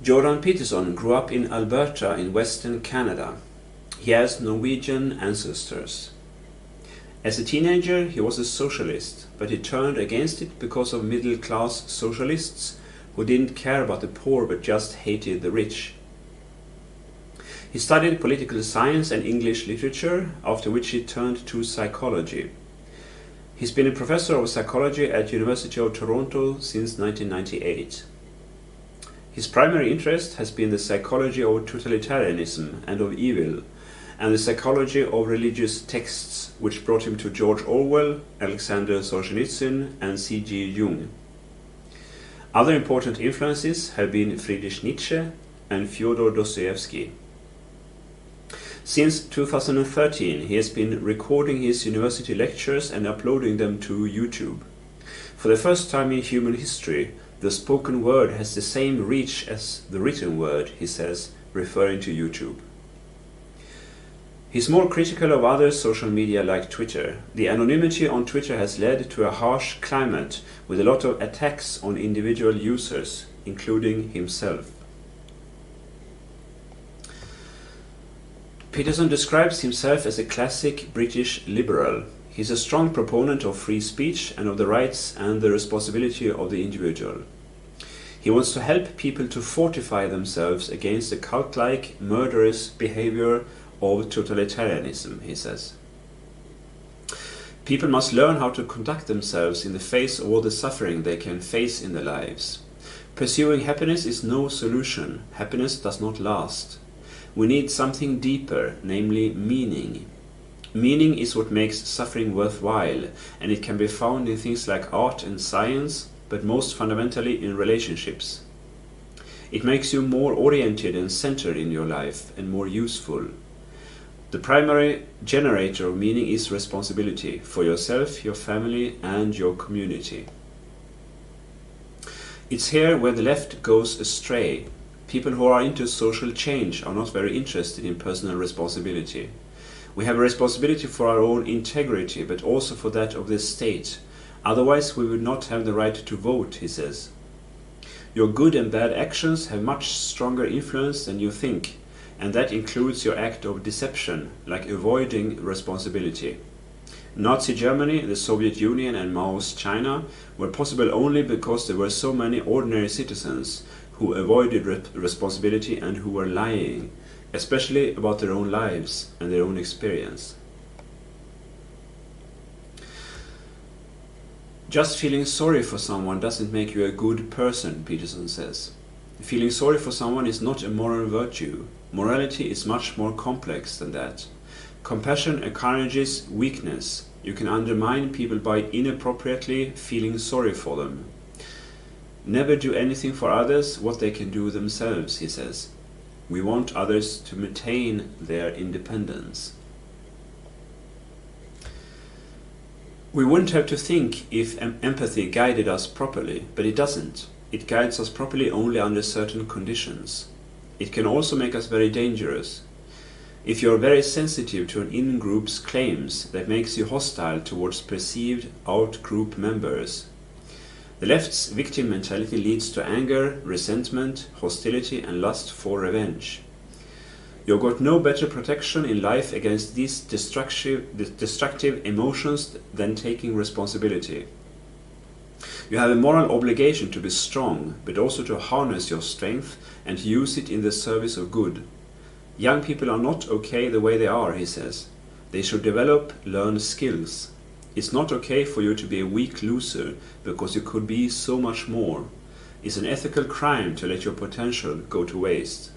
Jordan Peterson grew up in Alberta in Western Canada. He has Norwegian ancestors. As a teenager, he was a socialist, but he turned against it because of middle-class socialists who didn't care about the poor but just hated the rich. He studied political science and English literature, after which he turned to psychology. He's been a professor of psychology at University of Toronto since 1998. His primary interest has been the psychology of totalitarianism and of evil, and the psychology of religious texts, which brought him to George Orwell, Alexander Solzhenitsyn, and C.G. Jung. Other important influences have been Friedrich Nietzsche and Fyodor Dostoevsky. Since 2013, he has been recording his university lectures and uploading them to YouTube. For the first time in human history, the spoken word has the same reach as the written word, he says, referring to YouTube. He's more critical of other social media like Twitter. The anonymity on Twitter has led to a harsh climate with a lot of attacks on individual users, including himself. Peterson describes himself as a classic British liberal. He's a strong proponent of free speech and of the rights and the responsibility of the individual. He wants to help people to fortify themselves against the cult-like, murderous behavior of totalitarianism, he says. People must learn how to conduct themselves in the face of all the suffering they can face in their lives. Pursuing happiness is no solution. Happiness does not last. We need something deeper, namely meaning. Meaning is what makes suffering worthwhile, and it can be found in things like art and science, but most fundamentally in relationships. It makes you more oriented and centered in your life, and more useful. The primary generator of meaning is responsibility for yourself, your family, and your community. It's here where the left goes astray. People who are into social change are not very interested in personal responsibility. We have a responsibility for our own integrity, but also for that of the state. Otherwise we would not have the right to vote, he says. Your good and bad actions have much stronger influence than you think, and that includes your act of deception, like avoiding responsibility. Nazi Germany, the Soviet Union, and Mao's China were possible only because there were so many ordinary citizens who avoided responsibility and who were lying, especially about their own lives and their own experience. Just feeling sorry for someone doesn't make you a good person, Peterson says. Feeling sorry for someone is not a moral virtue. Morality is much more complex than that. Compassion encourages weakness. You can undermine people by inappropriately feeling sorry for them. Never do anything for others what they can do themselves, he says. We want others to maintain their independence. We wouldn't have to think if empathy guided us properly, but it doesn't. It guides us properly only under certain conditions. It can also make us very dangerous. If you're very sensitive to an in-group's claims, that makes you hostile towards perceived out-group members. The left's victim mentality leads to anger, resentment, hostility, and lust for revenge. You've got no better protection in life against these destructive emotions than taking responsibility. You have a moral obligation to be strong, but also to harness your strength and use it in the service of good. Young people are not okay the way they are, he says. They should develop, learn skills. It's not okay for you to be a weak loser, because you could be so much more. It's an ethical crime to let your potential go to waste.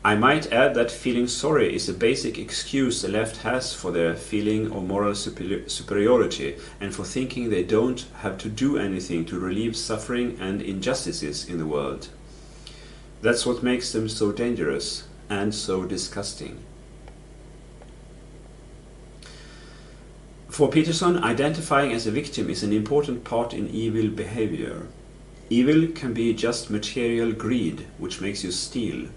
I might add that feeling sorry is a basic excuse the left has for their feeling of moral superiority and for thinking they don't have to do anything to relieve suffering and injustices in the world. That's what makes them so dangerous and so disgusting. For Peterson, identifying as a victim is an important part in evil behavior. Evil can be just material greed, which makes you steal.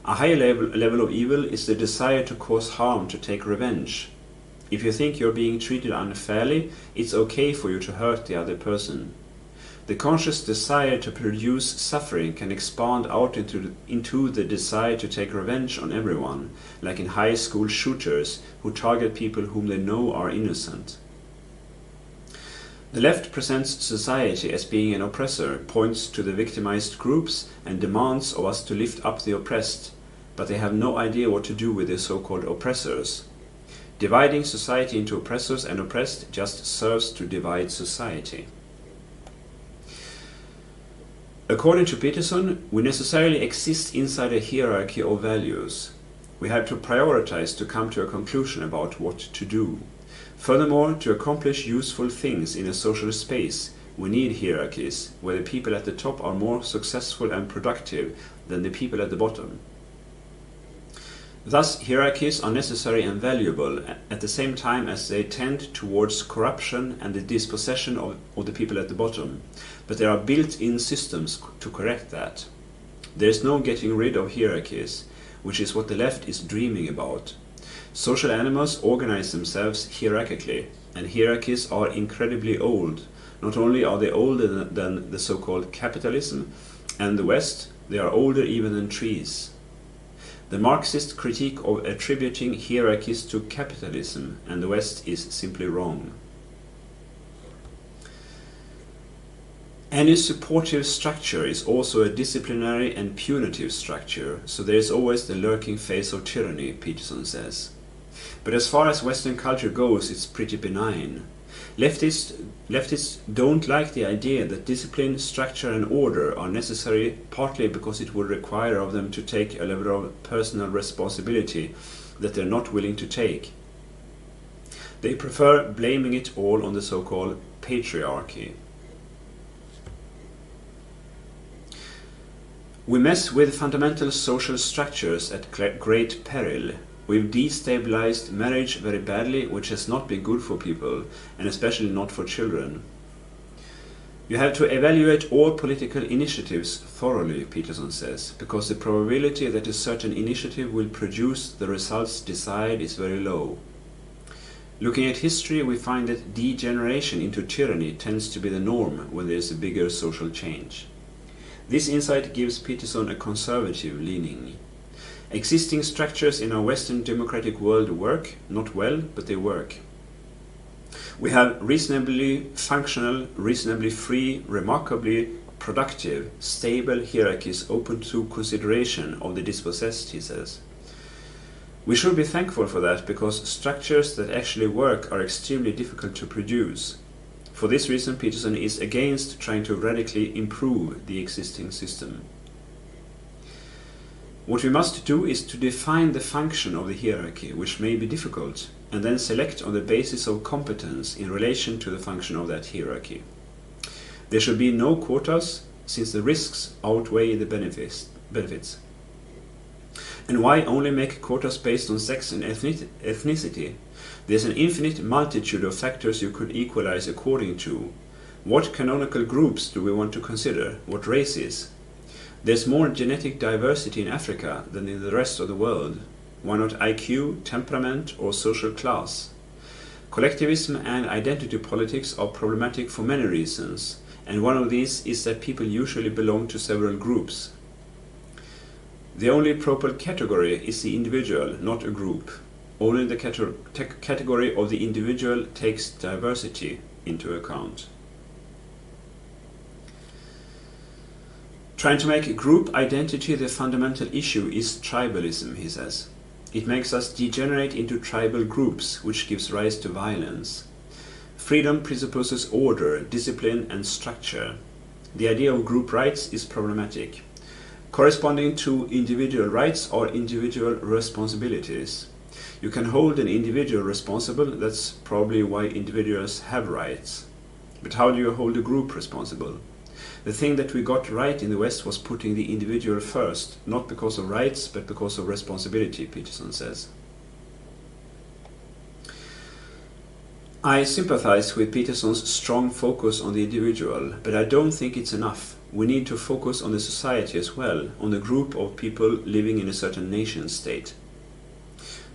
A higher level of evil is the desire to cause harm, to take revenge. If you think you're being treated unfairly, it's okay for you to hurt the other person. The conscious desire to produce suffering can expand out into the desire to take revenge on everyone, like in high school shooters who target people whom they know are innocent. The left presents society as being an oppressor, points to the victimized groups, and demands of us to lift up the oppressed, but they have no idea what to do with the so-called oppressors. Dividing society into oppressors and oppressed just serves to divide society. According to Peterson, we necessarily exist inside a hierarchy of values. We have to prioritize to come to a conclusion about what to do. Furthermore, to accomplish useful things in a social space, we need hierarchies, where the people at the top are more successful and productive than the people at the bottom. Thus, hierarchies are necessary and valuable at the same time as they tend towards corruption and the dispossession of the people at the bottom. But there are built-in systems to correct that. There is no getting rid of hierarchies, which is what the left is dreaming about. Social animals organize themselves hierarchically, and hierarchies are incredibly old. Not only are they older than the so-called capitalism and the West, they are older even than trees. The Marxist critique of attributing hierarchies to capitalism and the West is simply wrong. Any supportive structure is also a disciplinary and punitive structure, so there is always the lurking face of tyranny, Peterson says. But as far as Western culture goes, it's pretty benign. Leftists don't like the idea that discipline, structure and order are necessary, partly because it would require of them to take a level of personal responsibility that they're not willing to take. They prefer blaming it all on the so-called patriarchy. We mess with fundamental social structures at great peril. We've destabilized marriage very badly, which has not been good for people, and especially not for children. You have to evaluate all political initiatives thoroughly, Peterson says, because the probability that a certain initiative will produce the results desired is very low. Looking at history, we find that degeneration into tyranny tends to be the norm when there is a bigger social change. This insight gives Peterson a conservative leaning. Existing structures in our Western democratic world work, not well, but they work. We have reasonably functional, reasonably free, remarkably productive, stable hierarchies open to consideration of the dispossessed, he says. We should be thankful for that, because structures that actually work are extremely difficult to produce. For this reason, Peterson is against trying to radically improve the existing system. What we must do is to define the function of the hierarchy, which may be difficult, and then select on the basis of competence in relation to the function of that hierarchy. There should be no quotas, since the risks outweigh the benefits. And why only make quotas based on sex and ethnicity? There's an infinite multitude of factors you could equalize according to. What canonical groups do we want to consider? What races? There's more genetic diversity in Africa than in the rest of the world. Why not IQ, temperament, or social class? Collectivism and identity politics are problematic for many reasons, and one of these is that people usually belong to several groups. The only proper category is the individual, not a group. Only the category of the individual takes diversity into account. Trying to make group identity the fundamental issue is tribalism, he says. It makes us degenerate into tribal groups, which gives rise to violence. Freedom presupposes order, discipline, and structure. The idea of group rights is problematic. Corresponding to individual rights are individual responsibilities. You can hold an individual responsible, that's probably why individuals have rights. But how do you hold a group responsible? The thing that we got right in the West was putting the individual first, not because of rights, but because of responsibility, Peterson says. I sympathize with Peterson's strong focus on the individual, but I don't think it's enough. We need to focus on the society as well, on the group of people living in a certain nation state.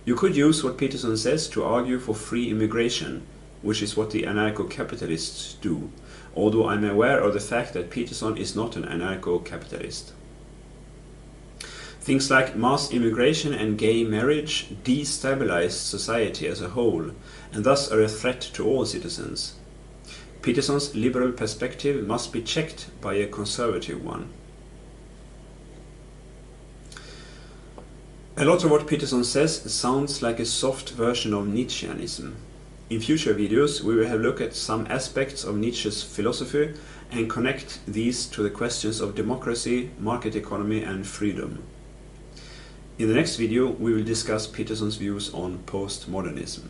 You could use what Peterson says to argue for free immigration, which is what the anarcho-capitalists do, although I'm aware of the fact that Peterson is not an anarcho-capitalist. Things like mass immigration and gay marriage destabilize society as a whole, and thus are a threat to all citizens. Peterson's liberal perspective must be checked by a conservative one. A lot of what Peterson says sounds like a soft version of Nietzscheanism. In future videos we will have a look at some aspects of Nietzsche's philosophy and connect these to the questions of democracy, market economy and freedom. In the next video we will discuss Peterson's views on postmodernism.